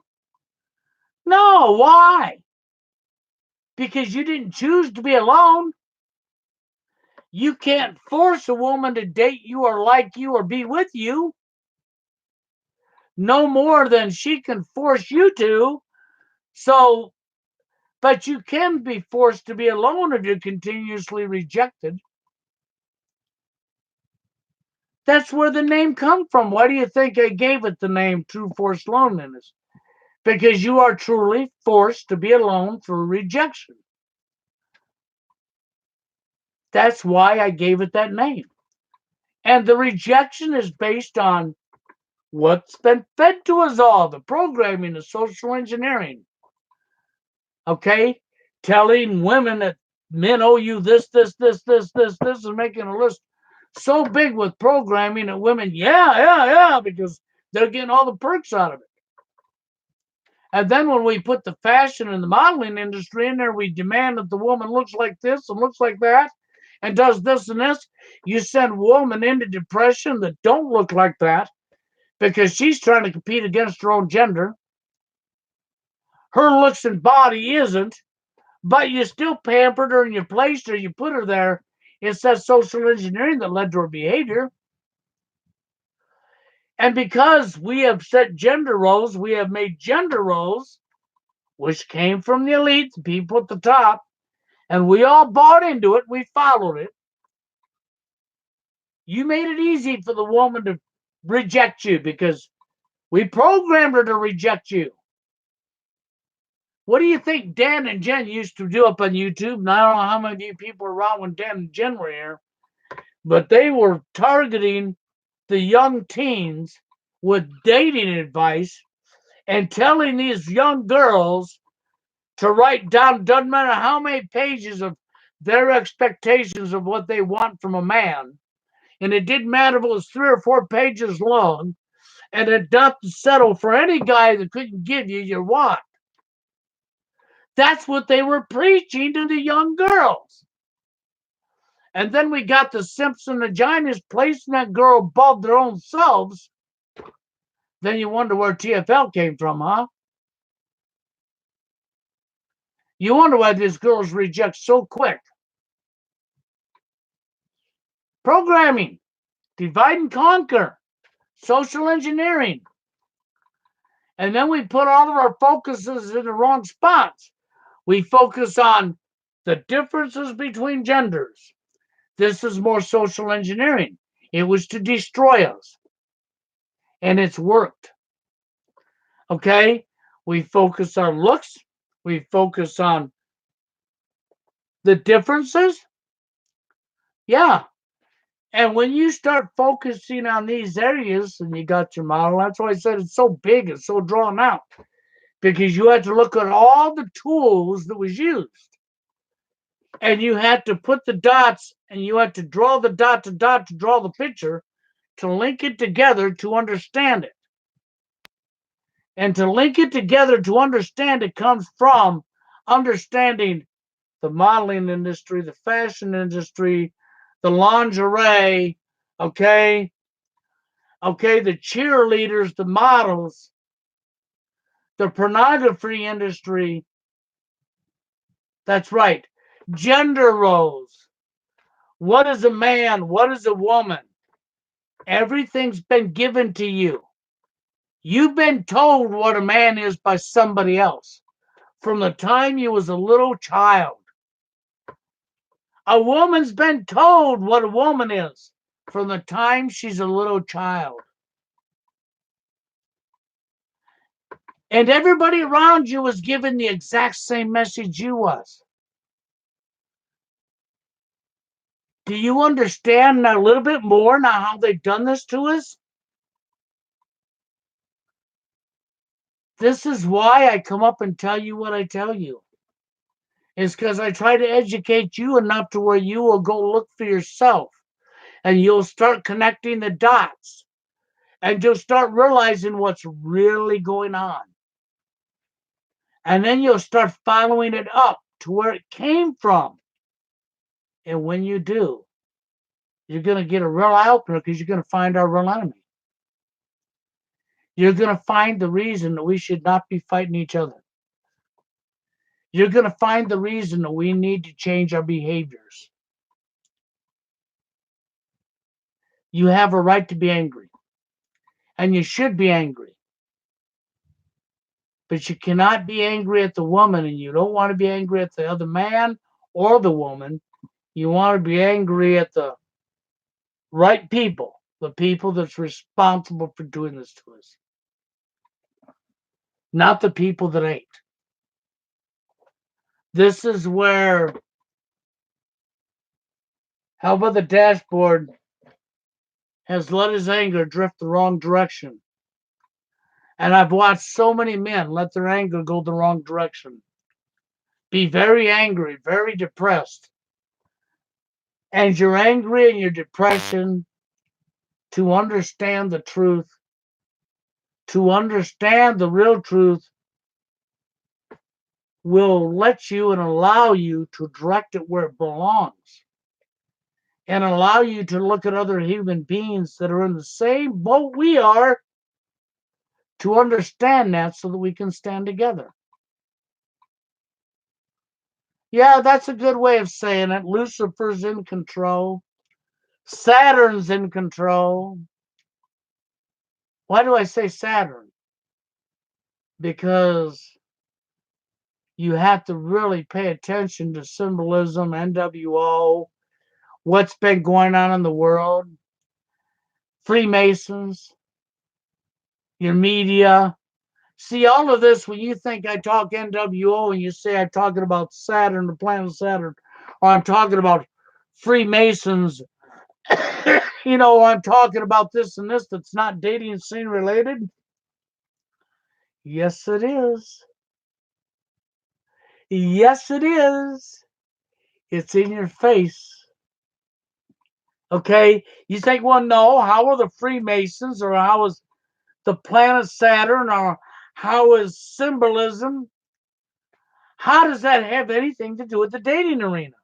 No, why? Because you didn't choose to be alone. You can't force a woman to date you or like you or be with you no more than she can force you to. So, but you can be forced to be alone if you're continuously rejected. That's where the name comes from. Why do you think I gave it the name True Forced Loneliness? Because you are truly forced to be alone through rejection. That's why I gave it that name. And the rejection is based on what's been fed to us all, the programming, the social engineering. Okay? Telling women that men owe you this, and making a list so big with programming that women, yeah, because they're getting all the perks out of it. And then when we put the fashion and the modeling industry in there, we demand that the woman looks like this and looks like that and does this and this. You send women into depression that don't look like that because she's trying to compete against her own gender. Her looks and body isn't, but you still pampered her and you placed her, you put her there. It's that social engineering that led to her behavior. And because we have set gender roles, we have made gender roles, which came from the elites, people at the top, and we all bought into it. We followed it. You made it easy for the woman to reject you because we programmed her to reject you. What do you think Dan and Jen used to do up on YouTube? And I don't know how many of you people were around when Dan and Jen were here, but they were targeting the young teens with dating advice and telling these young girls to write down, doesn't matter how many pages of their expectations of what they want from a man. And it didn't matter if it was 3 or 4 pages long, and it not to settle for any guy that couldn't give you your want. That's what they were preaching to the young girls. And then we got the simps and vaginas placing that girl above their own selves. Then you wonder where TFL came from, huh? You wonder why these girls reject so quick. Programming, divide and conquer, social engineering. And then we put all of our focuses in the wrong spots. We focus on the differences between genders. This is more social engineering. It was to destroy us. And it's worked. Okay? We focus on looks. We focus on the differences. Yeah. And when you start focusing on these areas and you got your model, that's why I said it's so big, it's so drawn out. Because you had to look at all the tools that was used. And you had to put the dots and you had to draw the dot to dot to draw the picture to link it together to understand it. And to link it together to understand it comes from understanding the modeling industry, the fashion industry, the lingerie, okay? Okay, the cheerleaders, the models, the pornography industry. That's right. Gender roles. What is a man? What is a woman? Everything's been given to you. You've been told what a man is by somebody else from the time you was a little child. A woman's been told what a woman is from the time she's a little child. And everybody around you was given the exact same message you was. Do you understand a little bit more now how they've done this to us? This is why I come up and tell you what I tell you. It's because I try to educate you enough to where you will go look for yourself and you'll start connecting the dots and you'll start realizing what's really going on. And then you'll start following it up to where it came from. And when you do, you're going to get a real eye opener because you're going to find our real enemy. You're going to find the reason that we should not be fighting each other. You're going to find the reason that we need to change our behaviors. You have a right to be angry, and you should be angry. But you cannot be angry at the woman, and you don't want to be angry at the other man or the woman. You want to be angry at the right people, the people that's responsible for doing this to us, not the people that ain't. This is where Helva the Dashboard has let his anger drift the wrong direction. And I've watched so many men let their anger go the wrong direction. Be very angry, very depressed. And you're angry and you're depression to understand the truth, to understand the real truth will let you and allow you to direct it where it belongs. And allow you to look at other human beings that are in the same boat we are to understand that so that we can stand together. Yeah, that's a good way of saying it. Lucifer's in control. Saturn's in control. Why do I say Saturn? Because you have to really pay attention to symbolism, NWO, what's been going on in the world, Freemasons, your media. See, all of this, when you think I talk NWO and you say I'm talking about Saturn, the planet Saturn, or I'm talking about Freemasons, I'm talking about this and this that's not dating scene related. Yes, it is. Yes, it is. It's in your face. Okay? You think, well, no, how are the Freemasons or how is the planet Saturn or how is symbolism? How does that have anything to do with the dating arena?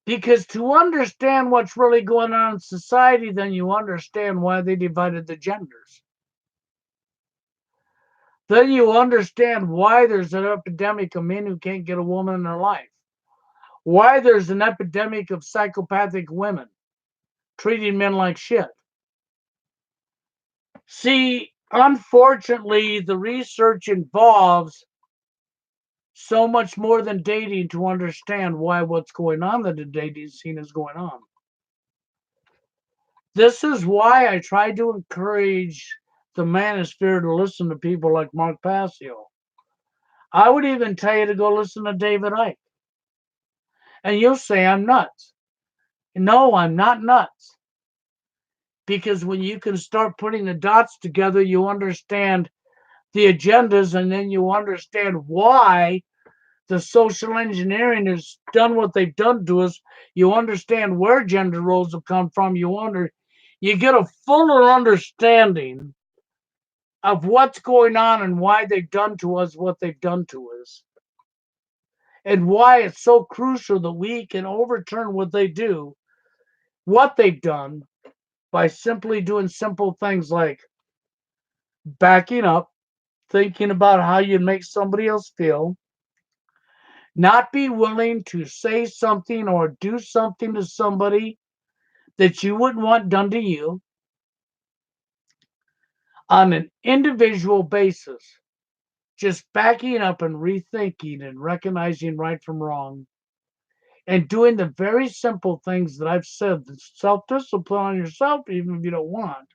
Because to understand what's really going on in society, then you understand why they divided the genders. Then you understand why there's an epidemic of men who can't get a woman in their life. Why there's an epidemic of psychopathic women treating men like shit. See, unfortunately, the research involves so much more than dating to understand why what's going on in the dating scene is going on. This is why I try to encourage the manosphere to listen to people like Mark Passio. I would even tell you to go listen to David Icke. And you'll say I'm nuts. No, I'm not nuts. Because when you can start putting the dots together, you understand the agendas and then you understand why the social engineering has done what they've done to us. You understand where gender roles have come from. You get a fuller understanding of what's going on and why they've done to us what they've done to us. And why it's so crucial that we can overturn what they've done, by simply doing simple things like backing up, thinking about how you make somebody else feel, not be willing to say something or do something to somebody that you wouldn't want done to you on an individual basis, just backing up and rethinking and recognizing right from wrong and doing the very simple things that I've said, self-discipline on yourself, even if you don't want.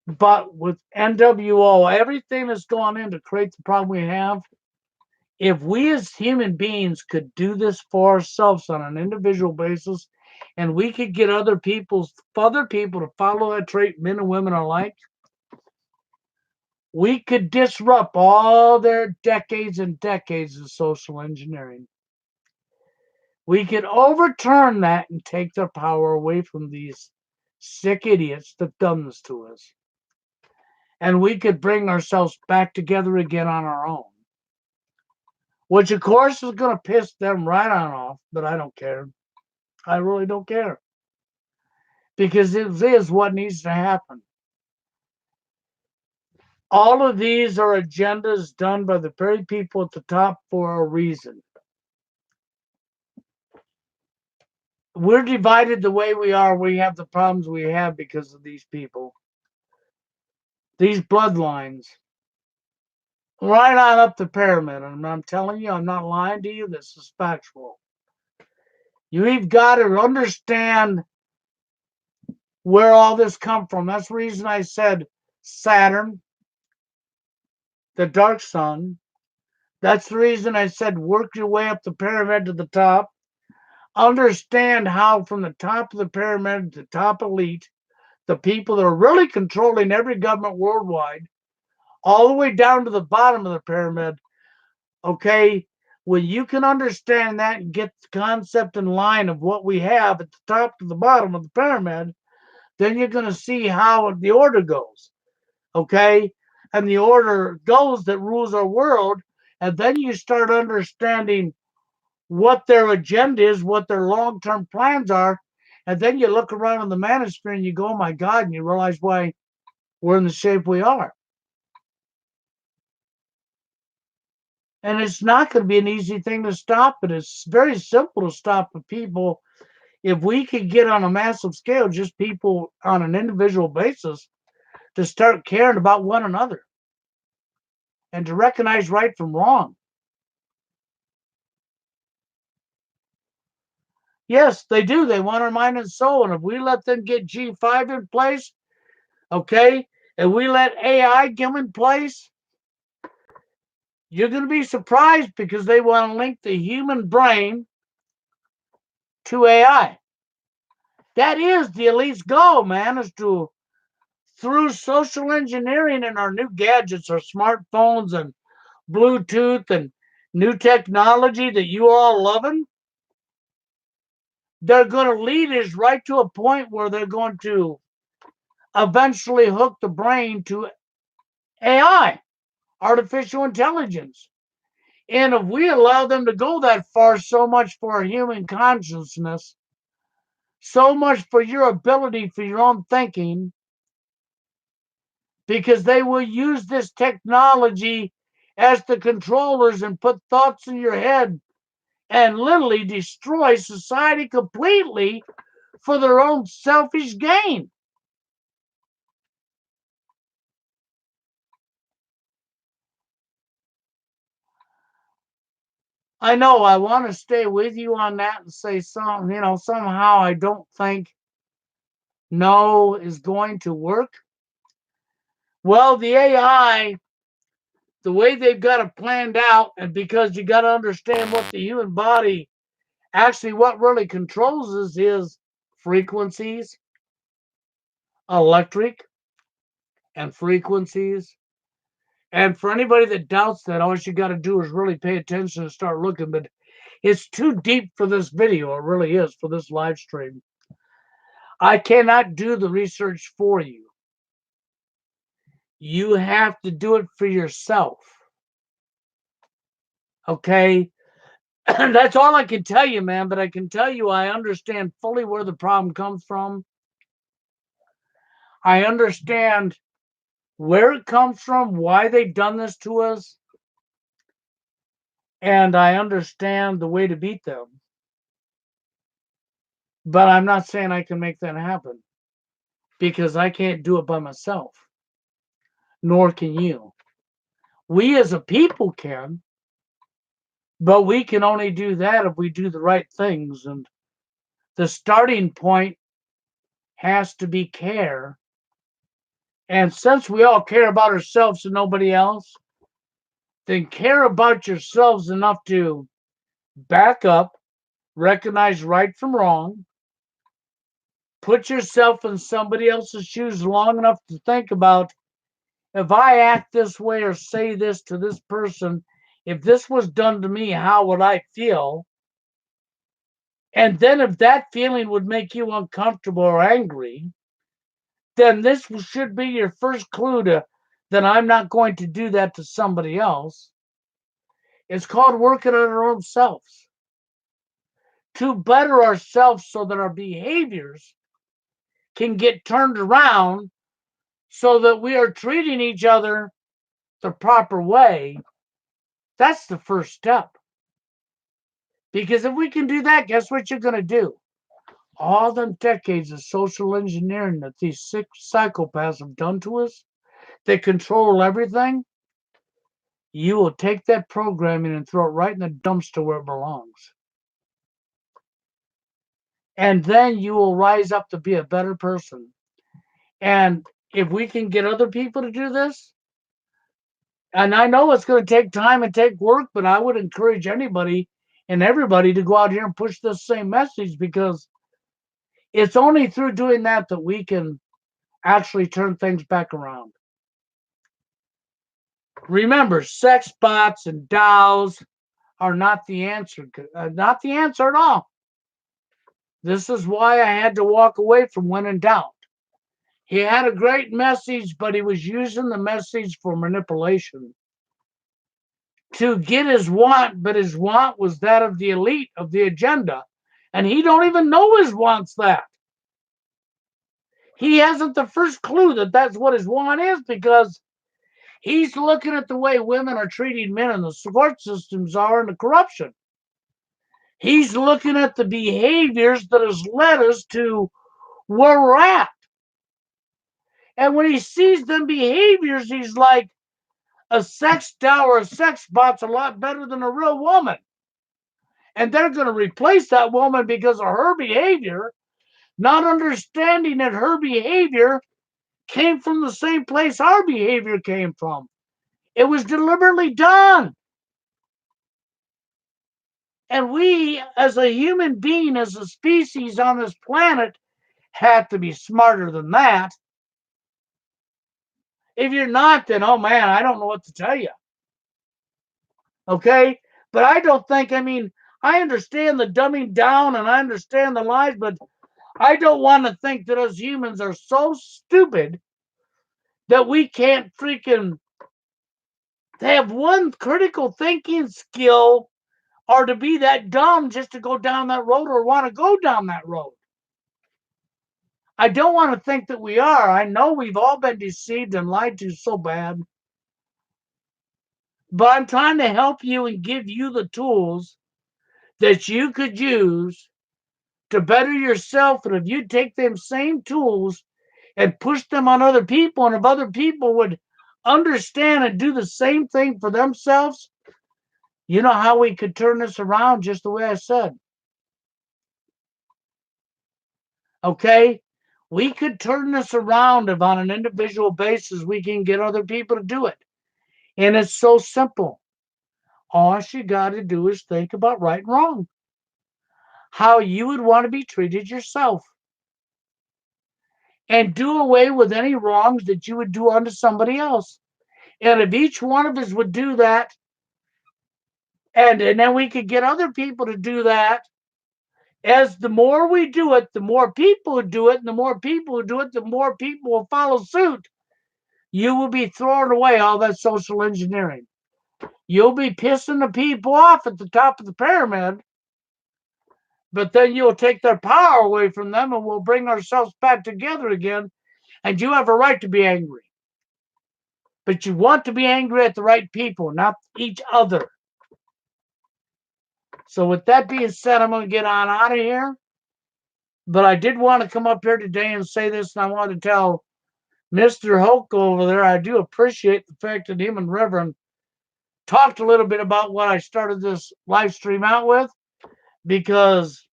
But with NWO, everything that's gone in to create the problem we have, if we as human beings could do this for ourselves on an individual basis, and we could get other people to follow that trait, men and women alike, we could disrupt all their decades and decades of social engineering. We could overturn that and take their power away from these sick idiots that done this to us. And we could bring ourselves back together again on our own. Which, of course, is going to piss them right on off, but I don't care. I really don't care. Because it is what needs to happen. All of these are agendas done by the very people at the top for a reason. We're divided the way we are. We have the problems we have because of these people. These bloodlines. Right on up the pyramid. And I'm telling you, I'm not lying to you. This is factual. You've got to understand where all this come from. That's the reason I said Saturn, the dark sun. That's the reason I said work your way up the pyramid to the top. Understand how from the top of the pyramid to the top elite, the people that are really controlling every government worldwide, all the way down to the bottom of the pyramid, okay? When you can understand that and get the concept in line of what we have at the top to the bottom of the pyramid, then you're going to see how the order goes, okay? And the order goes that rules our world, and then you start understanding what their agenda is, what their long-term plans are, and then you look around on the manosphere and you go, oh my God, and you realize why we're in the shape we are. And it's not going to be an easy thing to stop, but it's very simple to stop the people. If we could get on a massive scale, just people on an individual basis, to start caring about one another and to recognize right from wrong. Yes, they do. They want our mind and soul. And if we let them get G5 in place, okay, and we let AI come in place, you're going to be surprised because they want to link the human brain to AI. That is the elite's goal, man, is to, through social engineering and our new gadgets, our smartphones and Bluetooth and new technology that you are all loving, they're going to lead us right to a point where they're going to eventually hook the brain to AI, artificial intelligence. And if we allow them to go that far, so much for our human consciousness, so much for your ability for your own thinking, because they will use this technology as the controllers and put thoughts in your head and literally destroy society completely for their own selfish gain. I know I want to stay with you on that and say somehow I don't think no is going to work. Well, the AI, the way they've got it planned out, and because you got to understand what the human body actually, what really controls us is frequencies, electric, and frequencies. And for anybody that doubts that, all you got to do is really pay attention and start looking. But it's too deep for this video. It really is for this live stream. I cannot do the research for you. You have to do it for yourself. Okay? That's all I can tell you, man. But I can tell you I understand fully where the problem comes from. I understand where it comes from, why they've done this to us, and I understand the way to beat them. But I'm not saying I can make that happen because I can't do it by myself, nor can you. We as a people can, but we can only do that if we do the right things. And the starting point has to be care. And since we all care about ourselves and nobody else, then care about yourselves enough to back up, recognize right from wrong, put yourself in somebody else's shoes long enough to think about If I act this way or say this to this person, if this was done to me, how would I feel? And then if that feeling would make you uncomfortable or angry, then this should be your first clue to that I'm not going to do that to somebody else. It's called working on our own selves to better ourselves so that our behaviors can get turned around so that we are treating each other the proper way. That's the first step. Because if we can do that, guess what you're going to do? All the decades of social engineering that these sick psychopaths have done to us, they control everything. You will take that programming and throw it right in the dumpster where it belongs. And then you will rise up to be a better person. And if we can get other people to do this, and I know it's going to take time and take work, but I would encourage anybody and everybody to go out here and push this same message, because it's only through doing that that we can actually turn things back around. Remember, sex bots and dolls are not the answer, not the answer at all. This is why I had to walk away from When in Doubt. He had a great message, but he was using the message for manipulation to get his want, but his want was that of the elite of the agenda, and he don't even know his want's that. He hasn't the first clue that that's what his want is, because he's looking at the way women are treating men and the support systems are and the corruption. He's looking at the behaviors that has led us to where we're at. And when he sees them behaviors, he's like, a sex doll or a sex bot's a lot better than a real woman. And they're going to replace that woman because of her behavior, not understanding that her behavior came from the same place our behavior came from. It was deliberately done. And we, as a human being, as a species on this planet, have to be smarter than that. If you're not, then, oh man, I don't know what to tell you. Okay? But I don't think, I mean, I understand the dumbing down and I understand the lies, but I don't want to think that us humans are so stupid that we can't freaking have one critical thinking skill, or to be that dumb just to go down that road or want to go down that road. I don't want to think that we are. I know we've all been deceived and lied to so bad. But I'm trying to help you and give you the tools that you could use to better yourself. And if you take them same tools and push them on other people, and if other people would understand and do the same thing for themselves, you know how we could turn this around just the way I said. Okay? We could turn this around if on an individual basis we can get other people to do it. And it's so simple. All you got to do is think about right and wrong, how you would want to be treated yourself, and do away with any wrongs that you would do unto somebody else. And if each one of us would do that, and then we could get other people to do that, as the more we do it, the more people do it, and the more people do it, the more people will follow suit. You will be throwing away all that social engineering. You'll be pissing the people off at the top of the pyramid, but then you'll take their power away from them and we'll bring ourselves back together again. And you have a right to be angry. But you want to be angry at the right people, not each other. So with that being said, I'm going to get on out of here. But I did want to come up here today and say this, and I want to tell Mr. Hulk over there, I do appreciate the fact that him and Reverend talked a little bit about what I started this live stream out with, because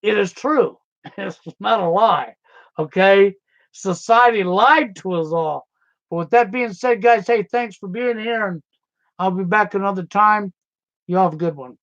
it is true. It's not a lie. Okay? Society lied to us all. But with that being said, guys, hey, thanks for being here, and I'll be back another time. You all have a good one.